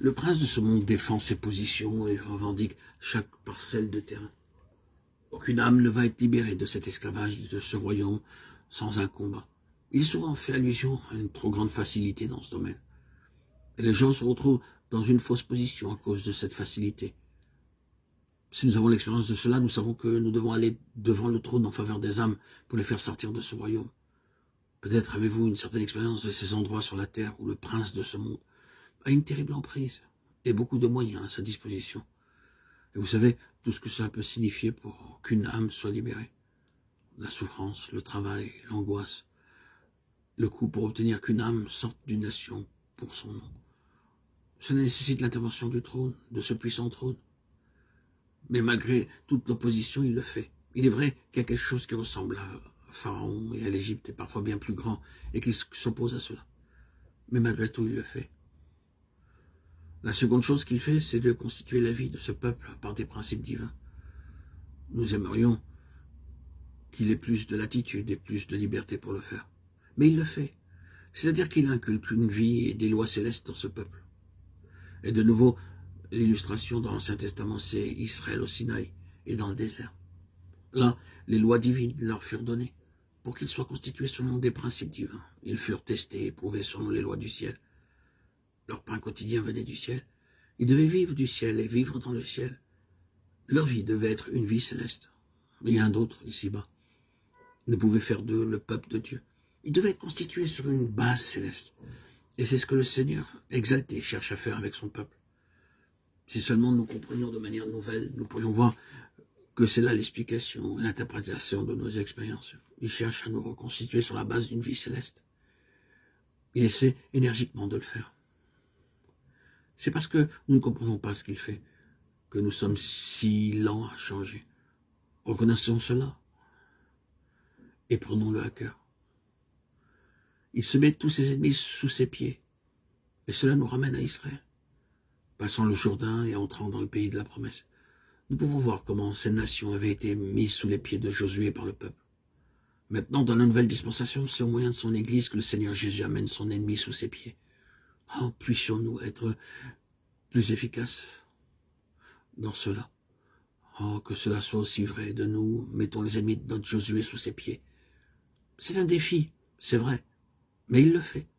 Le prince de ce monde défend ses positions et revendique chaque parcelle de terrain. Aucune âme ne va être libérée de cet esclavage de ce royaume sans un combat. Il est souvent fait allusion à une trop grande facilité dans ce domaine. Et les gens se retrouvent dans une fausse position à cause de cette facilité. Si nous avons l'expérience de cela, nous savons que nous devons aller devant le trône en faveur des âmes pour les faire sortir de ce royaume. Peut-être avez-vous une certaine expérience de ces endroits sur la terre où le prince de ce monde a une terrible emprise et beaucoup de moyens à sa disposition. Et vous savez tout ce que cela peut signifier pour qu'une âme soit libérée. La souffrance, le travail, l'angoisse, le coût pour obtenir qu'une âme sorte d'une nation pour son nom. Cela nécessite l'intervention du trône, de ce puissant trône. Mais malgré toute l'opposition, il le fait. Il est vrai qu'il y a quelque chose qui ressemble à Pharaon et à l'Égypte, et parfois bien plus grand, et qui s'oppose à cela. Mais malgré tout, il le fait. La seconde chose qu'il fait, c'est de constituer la vie de ce peuple par des principes divins. Nous aimerions qu'il ait plus de latitude et plus de liberté pour le faire. Mais il le fait. C'est-à-dire qu'il inculque une vie et des lois célestes dans ce peuple. Et de nouveau, l'illustration dans l'Ancien Testament, c'est Israël au Sinaï et dans le désert. Là, les lois divines leur furent données pour qu'ils soient constitués selon des principes divins. Ils furent testés et éprouvés selon les lois du ciel. Leur pain quotidien venait du ciel. Ils devaient vivre du ciel et vivre dans le ciel. Leur vie devait être une vie céleste. Rien d'autre ici-bas ne pouvait faire d'eux le peuple de Dieu. Ils devaient être constitués sur une base céleste. Et c'est ce que le Seigneur, exalté, cherche à faire avec son peuple. Si seulement nous comprenions de manière nouvelle, nous pourrions voir que c'est là l'explication et l'interprétation de nos expériences. Il cherche à nous reconstituer sur la base d'une vie céleste. Il essaie énergiquement de le faire. C'est parce que nous ne comprenons pas ce qu'il fait que nous sommes si lents à changer. Reconnaissons cela et prenons-le à cœur. Il se met tous ses ennemis sous ses pieds et cela nous ramène à Israël. Passant le Jourdain et entrant dans le pays de la promesse, nous pouvons voir comment ces nations avaient été mises sous les pieds de Josué par le peuple. Maintenant, dans la nouvelle dispensation, c'est au moyen de son Église que le Seigneur Jésus amène son ennemi sous ses pieds. Oh, puissions-nous être plus efficaces dans cela. Oh, que cela soit aussi vrai de nous, mettons les ennemis de notre Josué sous ses pieds. C'est un défi, c'est vrai, mais il le fait.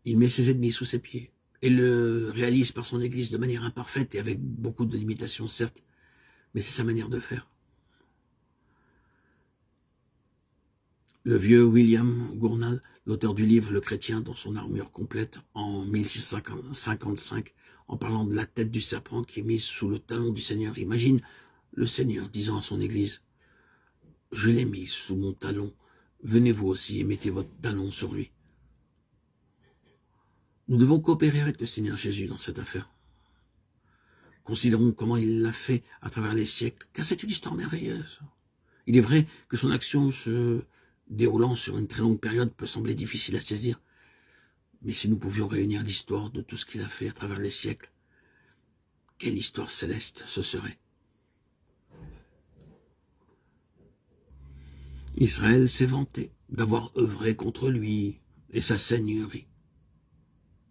Il met ses ennemis sous ses pieds et le réalise par son Église de manière imparfaite et avec beaucoup de limitations, certes, mais c'est sa manière de faire. Le vieux William Gurnall, l'auteur du livre Le Chrétien dans son armure complète, en 1655, en parlant de la tête du serpent qui est mise sous le talon du Seigneur, imagine le Seigneur disant à son Église, « Je l'ai mise sous mon talon, venez vous aussi et mettez votre talon sur lui. » Nous devons coopérer avec le Seigneur Jésus dans cette affaire. Considérons comment il l'a fait à travers les siècles, car c'est une histoire merveilleuse. Il est vrai que son action se déroulant sur une très longue période peut sembler difficile à saisir, mais si nous pouvions réunir l'histoire de tout ce qu'il a fait à travers les siècles, quelle histoire céleste ce serait. Israël s'est vanté d'avoir œuvré contre lui et sa seigneurie.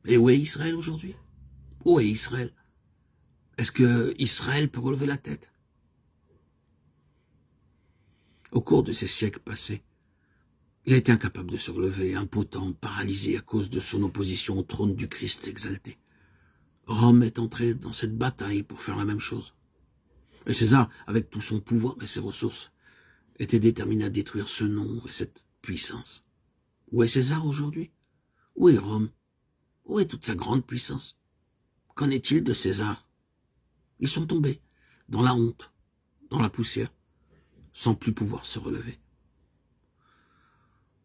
Et où est Israël aujourd'hui? Où est Israël? Est-ce que Israël peut relever la tête? Au cours de ces siècles passés, il a été incapable de se relever, impotent, paralysé à cause de son opposition au trône du Christ exalté. Rome est entré dans cette bataille pour faire la même chose. Et César, avec tout son pouvoir et ses ressources, était déterminé à détruire ce nom et cette puissance. Où est César aujourd'hui? Où est Rome? Où est toute sa grande puissance? Qu'en est-il de César? Ils sont tombés dans la honte, dans la poussière, sans plus pouvoir se relever.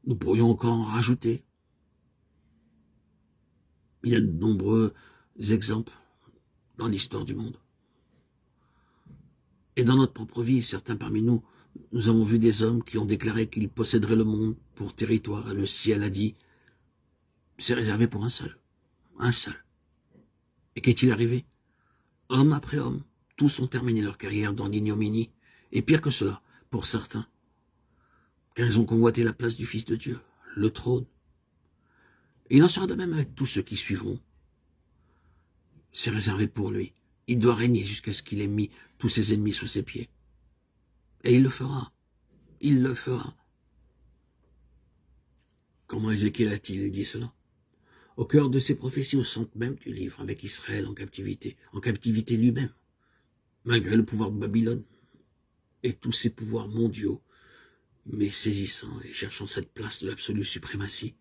Nous pourrions encore en rajouter. Il y a de nombreux exemples dans l'histoire du monde. Et dans notre propre vie, certains parmi nous, nous avons vu des hommes qui ont déclaré qu'ils posséderaient le monde pour territoire, et le ciel a dit, c'est réservé pour un seul. Un seul. Et qu'est-il arrivé? Homme après homme, tous ont terminé leur carrière dans l'ignominie, et pire que cela, pour certains, car ils ont convoité la place du Fils de Dieu, le trône. Et il en sera de même avec tous ceux qui suivront. c'est réservé pour lui. Il doit régner jusqu'à ce qu'il ait mis tous ses ennemis sous ses pieds. Et il le fera. Il le fera. Comment Ézéchiel a-t-il dit cela? Au cœur de ses prophéties, au centre même du livre, avec Israël en captivité lui-même, malgré le pouvoir de Babylone et tous ses pouvoirs mondiaux, mais saisissant et cherchant cette place de l'absolue suprématie,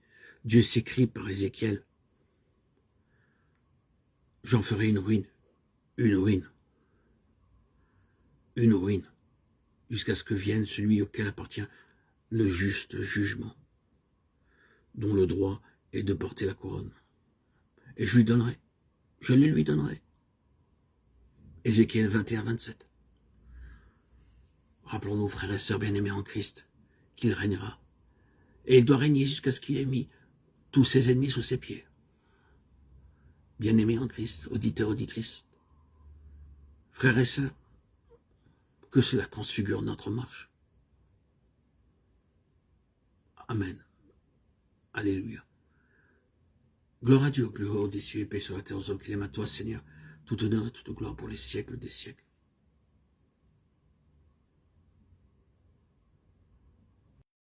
Dieu s'écrit par Ézéchiel: j'en ferai une ruine, une ruine, une ruine, jusqu'à ce que vienne celui auquel appartient le juste jugement, dont le droit est de porter la couronne. Et je lui donnerai, je le lui donnerai. Ézéchiel 21-27. Rappelons-nous, frères et sœurs bien-aimés en Christ, qu'il régnera. Et il doit régner jusqu'à ce qu'il ait mis tous ses ennemis sous ses pieds. Bien-aimés en Christ, auditeurs, auditrices, frères et sœurs, que cela transfigure notre marche. Amen. Alléluia. Gloire à Dieu, gloire des cieux et paix sur la terre aux hommes qu'il aime, à toi, Seigneur, tout honneur et toute gloire pour les siècles des siècles.